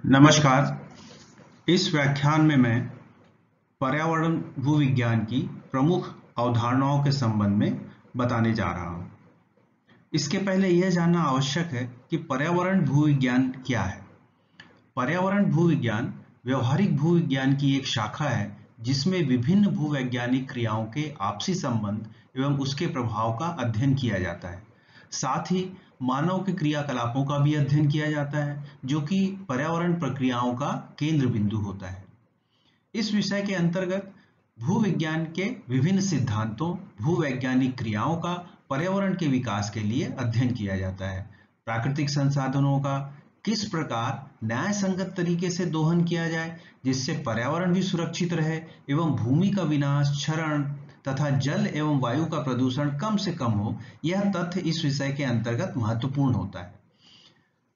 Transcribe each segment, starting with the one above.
नमस्कार। इस व्याख्यान में मैं पर्यावरण भूविज्ञान की प्रमुख अवधारणाओं के संबंध में बताने जा रहा हूँ। इसके पहले यह जानना आवश्यक है कि पर्यावरण भूविज्ञान क्या है। पर्यावरण भूविज्ञान व्यवहारिक भूविज्ञान की एक शाखा है जिसमें विभिन्न भूवैज्ञानिक क्रियाओं के आपसी संबंध एवं उसके प्रभाव का अध्ययन किया जाता है। साथ ही मानव के क्रियाकलापों का भी अध्ययन किया जाता है जो कि पर्यावरण प्रक्रियाओं का केंद्र बिंदु होता है। इस विषय के अंतर्गत भूविज्ञान के विभिन्न सिद्धांतों, भूवैज्ञानिक क्रियाओं का पर्यावरण के विकास के लिए अध्ययन किया जाता है। प्राकृतिक संसाधनों का किस प्रकार न्याय संगत तरीके से दोहन किया जाए जिससे पर्यावरण भी सुरक्षित रहे एवं भूमि का विनाश, क्षरण तथा जल एवं वायु का प्रदूषण कम से कम हो, यह तथ्य इस विषय के अंतर्गत महत्वपूर्ण होता है।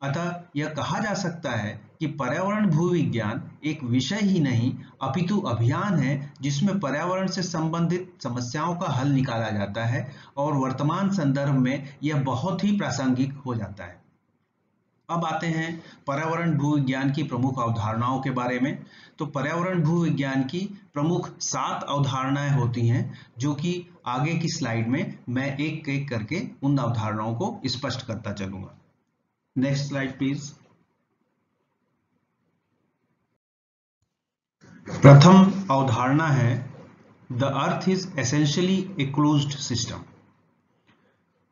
अतः यह कहा जा सकता है कि पर्यावरण भूविज्ञान एक विषय ही नहीं अपितु अभियान है जिसमें पर्यावरण से संबंधित समस्याओं का हल निकाला जाता है और वर्तमान संदर्भ में यह बहुत ही प्रासंगिक हो जाता है। अब आते हैं पर्यावरण भूविज्ञान की प्रमुख अवधारणाओं के बारे में। तो पर्यावरण भूविज्ञान की प्रमुख 7 अवधारणाएं होती हैं जो कि आगे की स्लाइड में मैं एक एक करके उन अवधारणाओं को स्पष्ट करता चलूंगा। Next slide please. प्रथम अवधारणा है the earth is essentially a closed system.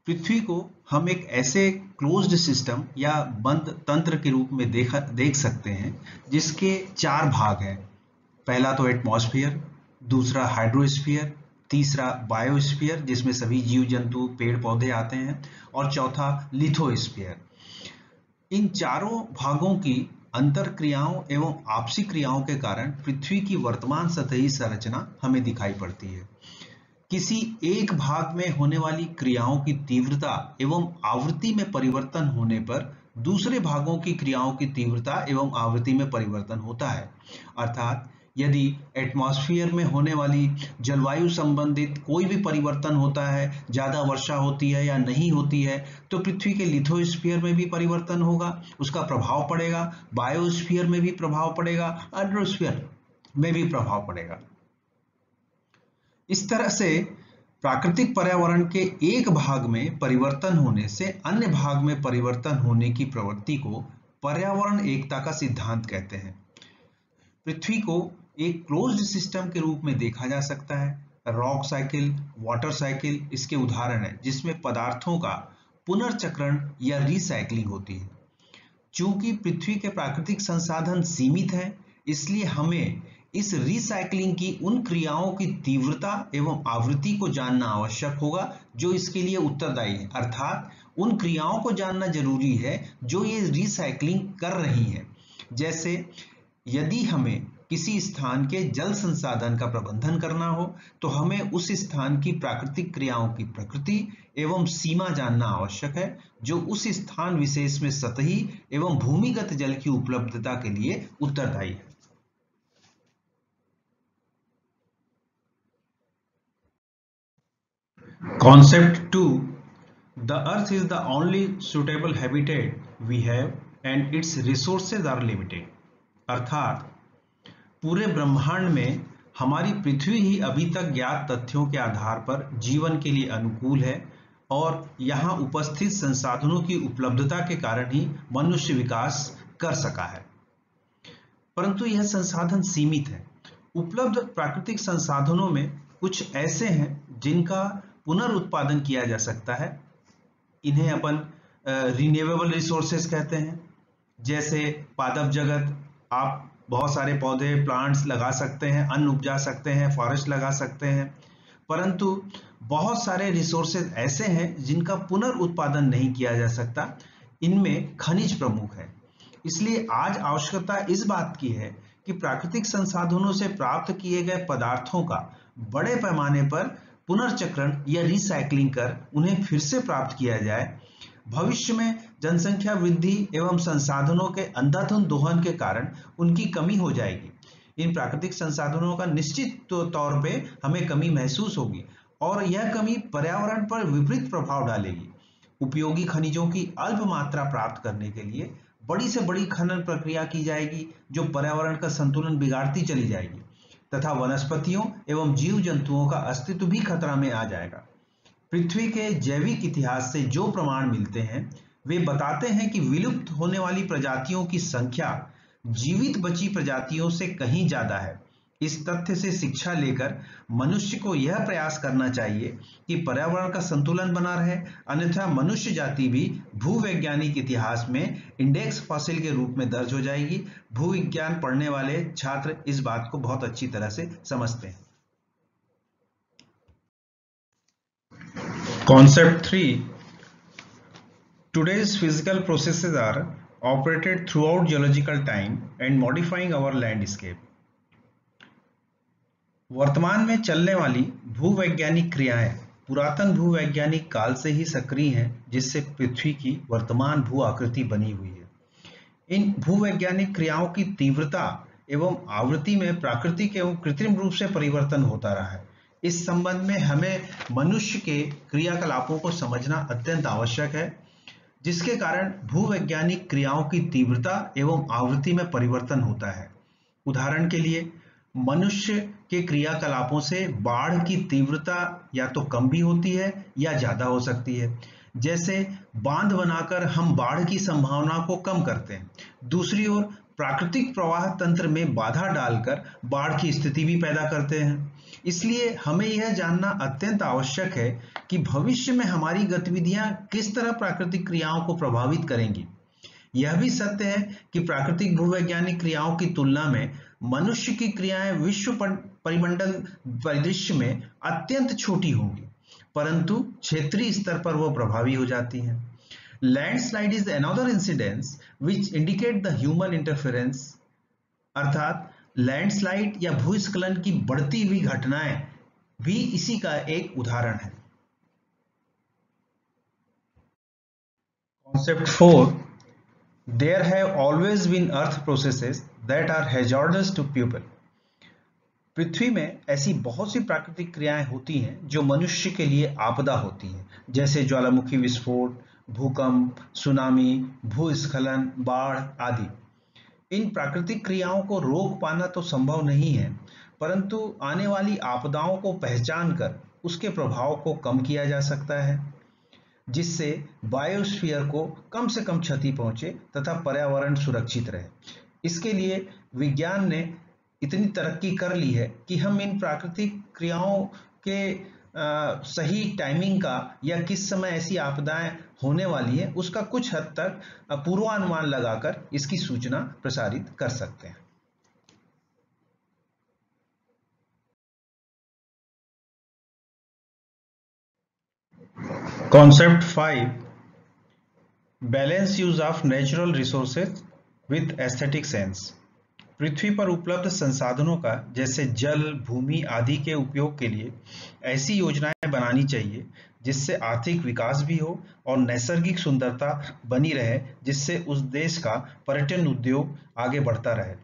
पृथ्वी को हम एक ऐसे क्लोज्ड सिस्टम या बंद तंत्र के रूप में देख सकते हैं जिसके 4 भाग हैं। पहला तो एटमॉस्फेयर, दूसरा हाइड्रोस्फीयर, तीसरा बायोस्फीयर जिसमें सभी जीव जंतु पेड़ पौधे आते हैं, और चौथा लिथोस्फीयर। इन चारों भागों की अंतर क्रियाओं एवं आपसी क्रियाओं के कारण पृथ्वी की वर्तमान सतही संरचना हमें दिखाई पड़ती है। किसी एक भाग में होने वाली क्रियाओं की तीव्रता एवं आवृत्ति में परिवर्तन होने पर दूसरे भागों की क्रियाओं की तीव्रता एवं आवृत्ति में परिवर्तन होता है। अर्थात यदि एटमॉस्फेयर में होने वाली जलवायु संबंधित कोई भी परिवर्तन होता है, ज्यादा वर्षा होती है या नहीं होती है, तो पृथ्वी के लिथोस्फीयर में भी परिवर्तन होगा, उसका प्रभाव पड़ेगा। बायोस्फीयर में भी प्रभाव पड़ेगा, हाइड्रोस्फीयर में भी प्रभाव पड़ेगा। इस तरह से प्राकृतिक पर्यावरण के एक भाग में परिवर्तन होने से अन्य भाग में परिवर्तन होने की प्रवृत्ति को पर्यावरण एकता का सिद्धांत कहते हैं। पृथ्वी को एक क्लोज्ड सिस्टम के रूप में देखा जा सकता है। रॉक साइकिल, वाटर साइकिल इसके उदाहरण है जिसमें पदार्थों का पुनर्चक्रण या रिसाइकलिंग होती है। चूंकि पृथ्वी के प्राकृतिक संसाधन सीमित हैं, इसलिए हमें इस रिसाइकलिंग की उन क्रियाओं की तीव्रता एवं आवृत्ति को जानना आवश्यक होगा जो इसके लिए उत्तरदायी है। अर्थात उन क्रियाओं को जानना जरूरी है जो ये रिसाइकलिंग कर रही है। जैसे यदि हमें किसी स्थान के जल संसाधन का प्रबंधन करना हो तो हमें उस स्थान की प्राकृतिक क्रियाओं की प्रकृति एवं सीमा जानना आवश्यक है जो उस स्थान विशेष में सतही एवं भूमिगत जल की उपलब्धता के लिए उत्तरदायी है। Concept 2. The earth is the only suitable habitat we have and its resources are limited. अर्थात पूरे ब्रह्मांड में हमारी पृथ्वी ही अभी तक ज्ञात तथ्यों के आधार पर जीवन के लिए अनुकूल है और यहाँ उपस्थित संसाधनों की उपलब्धता के कारण ही मनुष्य विकास कर सका है। परंतु यह संसाधन सीमित है। उपलब्ध प्राकृतिक संसाधनों में कुछ ऐसे हैं जिनका पुनर्उत्पादन किया जा सकता है। इन्हें अपन रिन्यूएबल रिसोर्सेस कहते हैं। जैसे पादप जगत, आप बहुत सारे पौधे प्लांट्स लगा सकते हैं, अन्न उपजा सकते हैं, फॉरेस्ट लगा सकते हैं, परंतु बहुत सारे रिसोर्सेज ऐसे हैं जिनका पुनर्उत्पादन नहीं किया जा सकता। इनमें खनिज प्रमुख है। इसलिए आज आवश्यकता इस बात की है कि प्राकृतिक संसाधनों से प्राप्त किए गए पदार्थों का बड़े पैमाने पर पुनर्चक्रण या रिसाइकलिंग कर उन्हें फिर से प्राप्त किया जाए। भविष्य में जनसंख्या वृद्धि एवं संसाधनों के अंधाधुंध दोहन के कारण उनकी कमी हो जाएगी। इन प्राकृतिक संसाधनों का निश्चित तौर पे हमें कमी महसूस होगी और यह कमी पर्यावरण पर विपरीत प्रभाव डालेगी। उपयोगी खनिजों की अल्प मात्रा प्राप्त करने के लिए बड़ी से बड़ी खनन प्रक्रिया की जाएगी जो पर्यावरण का संतुलन बिगाड़ती चली जाएगी तथा वनस्पतियों एवं जीव जंतुओं का अस्तित्व भी खतरा में आ जाएगा। पृथ्वी के जैविक इतिहास से जो प्रमाण मिलते हैं वे बताते हैं कि विलुप्त होने वाली प्रजातियों की संख्या जीवित बची प्रजातियों से कहीं ज्यादा है। इस तथ्य से शिक्षा लेकर मनुष्य को यह प्रयास करना चाहिए कि पर्यावरण का संतुलन बना रहे, अन्यथा मनुष्य जाति भी भूवैज्ञानिक इतिहास में इंडेक्स फॉसिल के रूप में दर्ज हो जाएगी। भूविज्ञान पढ़ने वाले छात्र इस बात को बहुत अच्छी तरह से समझते हैं। Concept 3. Today's physical processes are operated throughout geological time and modifying our landscape. वर्तमान में चलने वाली भूवैज्ञानिक क्रियाएं पुरातन भूवैज्ञानिक काल से ही सक्रिय हैं, जिससे पृथ्वी की वर्तमान भू आकृति बनी हुई है। इन भूवैज्ञानिक क्रियाओं की तीव्रता एवं आवृत्ति में प्राकृतिक एवं कृत्रिम रूप से परिवर्तन होता रहा है। इस संबंध में हमें मनुष्य के क्रियाकलापों को समझना अत्यंत आवश्यक है, जिसके कारण भूवैज्ञानिक क्रियाओं की तीव्रता एवं आवृत्ति में परिवर्तन होता है। उदाहरण के लिए मनुष्य के क्रियाकलापों से बाढ़ की तीव्रता या तो कम भी होती है या ज्यादा हो सकती है। जैसे बांध बनाकर हम बाढ़ की संभावना को कम करते हैं। दूसरी ओर प्राकृतिक प्रवाह तंत्र में बाधा डालकर बाढ़ की स्थिति भी पैदा करते हैं। इसलिए हमें यह जानना अत्यंत आवश्यक है कि भविष्य में हमारी गतिविधियां किस तरह प्राकृतिक क्रियाओं को प्रभावित करेंगी। यह भी सत्य है कि प्राकृतिक भूवैज्ञानिक क्रियाओं की तुलना में मनुष्य की क्रियाएं विश्व परिमंडल परिदृश्य में अत्यंत छोटी होंगी, परंतु क्षेत्रीय स्तर पर वो प्रभावी हो जाती हैं। Landslide is another incidence which indicate the human interference, अर्थात लैंडस्लाइड या भूस्खलन की बढ़ती हुई घटनाएं भी इसी का एक उदाहरण है। Concept 4. There have always been earth processes that are hazardous to people. पृथ्वी में ऐसी बहुत सी प्राकृतिक क्रियाएं होती हैं जो मनुष्य के लिए आपदा होती हैं, जैसे ज्वालामुखी विस्फोट, भूकंप, सुनामी, भूस्खलन, बाढ़ आदि। इन प्राकृतिक क्रियाओं को रोक पाना तो संभव नहीं है, परंतु आने वाली आपदाओं को पहचान कर उसके प्रभाव को कम किया जा सकता है, जिससे बायोस्फीयर को कम से कम क्षति पहुंचे तथा पर्यावरण सुरक्षित रहे। इसके लिए विज्ञान ने इतनी तरक्की कर ली है कि हम इन प्राकृतिक क्रियाओं के सही टाइमिंग का या किस समय ऐसी आपदाएं होने वाली है उसका कुछ हद तक पूर्वानुमान लगाकर इसकी सूचना प्रसारित कर सकते हैं। Concept 5. Balance use of natural resources with aesthetic sense. पृथ्वी पर उपलब्ध संसाधनों का जैसे जल, भूमि आदि के उपयोग के लिए ऐसी योजनाएं बनानी चाहिए जिससे आर्थिक विकास भी हो और नैसर्गिक सुंदरता बनी रहे, जिससे उस देश का पर्यटन उद्योग आगे बढ़ता रहे।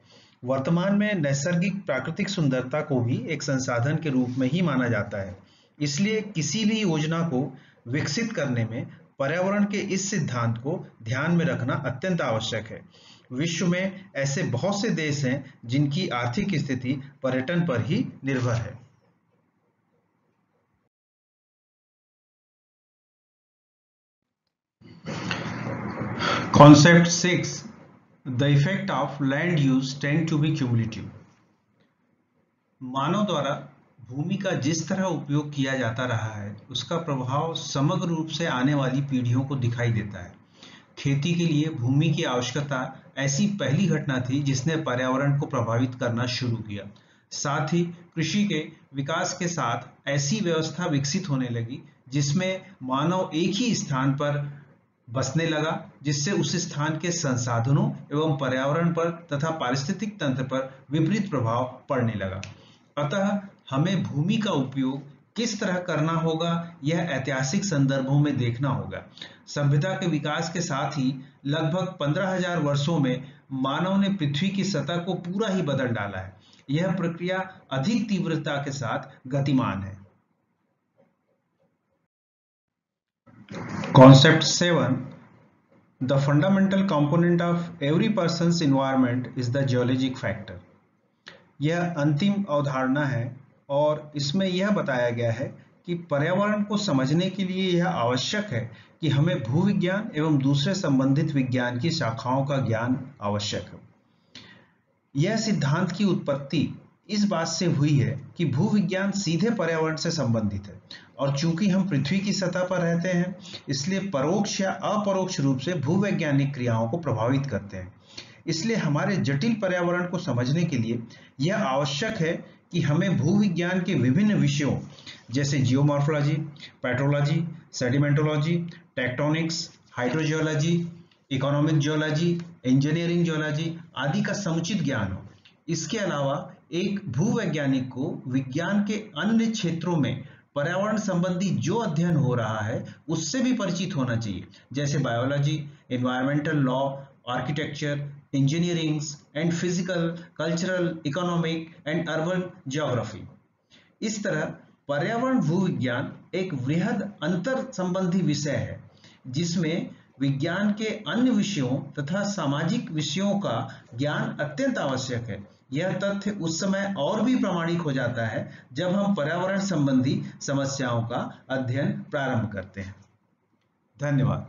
वर्तमान में नैसर्गिक प्राकृतिक सुंदरता को भी एक संसाधन के रूप में ही माना जाता है। इसलिए किसी भी योजना को विकसित करने में पर्यावरण के इस सिद्धांत को ध्यान में रखना अत्यंत आवश्यक है। विश्व में ऐसे बहुत से देश हैं जिनकी आर्थिक स्थिति पर्यटन पर ही निर्भर है। Concept 6. The effect of land use tend to be cumulative. मानव द्वारा भूमि का जिस तरह उपयोग किया जाता रहा है उसका प्रभाव समग्र रूप से आने वाली पीढ़ियों को दिखाई देता है। खेती के लिए भूमि की आवश्यकता ऐसी पहली घटना थी जिसने पर्यावरण को प्रभावित करना शुरू किया। साथ ही कृषि के विकास के साथ ऐसी व्यवस्था विकसित होने लगी जिसमें मानव एक ही स्थान पर बसने लगा, जिससे उस स्थान के संसाधनों एवं पर्यावरण पर तथा पारिस्थितिक तंत्र पर विपरीत प्रभाव पड़ने लगा। अतः हमें भूमि का उपयोग किस तरह करना होगा यह ऐतिहासिक संदर्भों में देखना होगा। सभ्यता के विकास के साथ ही लगभग 15,000 वर्षों में मानव ने पृथ्वी की सतह को पूरा ही बदल डाला है। यह प्रक्रिया अधिक तीव्रता के साथ गतिमान है। Concept 7. The fundamental component of every person's environment is the geologic factor. यह अंतिम अवधारणा है और इसमें यह बताया गया है कि पर्यावरण को समझने के लिए यह आवश्यक है कि हमें भूविज्ञान एवं दूसरे संबंधित विज्ञान की शाखाओं का ज्ञान आवश्यक है। यह सिद्धांत की उत्पत्ति इस बात से हुई है कि भूविज्ञान सीधे पर्यावरण से संबंधित है और चूंकि हम पृथ्वी की सतह पर रहते हैं इसलिए परोक्ष या अपरोक्ष रूप से भूवैज्ञानिक क्रियाओं को प्रभावित करते हैं। इसलिए हमारे जटिल पर्यावरण को समझने के लिए यह आवश्यक है कि हमें भूविज्ञान के विभिन्न विषयों जैसे geomorphology, petrology, sedimentology, tectonics, hydrogeology, economic geology, engineering geology आदि का समुचित ज्ञान हो। इसके अलावा एक भूवैज्ञानिक को विज्ञान के अन्य क्षेत्रों में पर्यावरण संबंधी जो अध्ययन हो रहा है उससे भी परिचित होना चाहिए, जैसे biology, environmental law, architecture, engineering and physical, cultural, economic and urban geography. इस तरह पर्यावरण भूविज्ञान एक वृहद अंतर संबंधी विषय है जिसमें विज्ञान के अन्य विषयों तथा सामाजिक विषयों का ज्ञान अत्यंत आवश्यक है। यह तथ्य उस समय और भी प्रामाणिक हो जाता है जब हम पर्यावरण संबंधी समस्याओं का अध्ययन प्रारंभ करते हैं। धन्यवाद।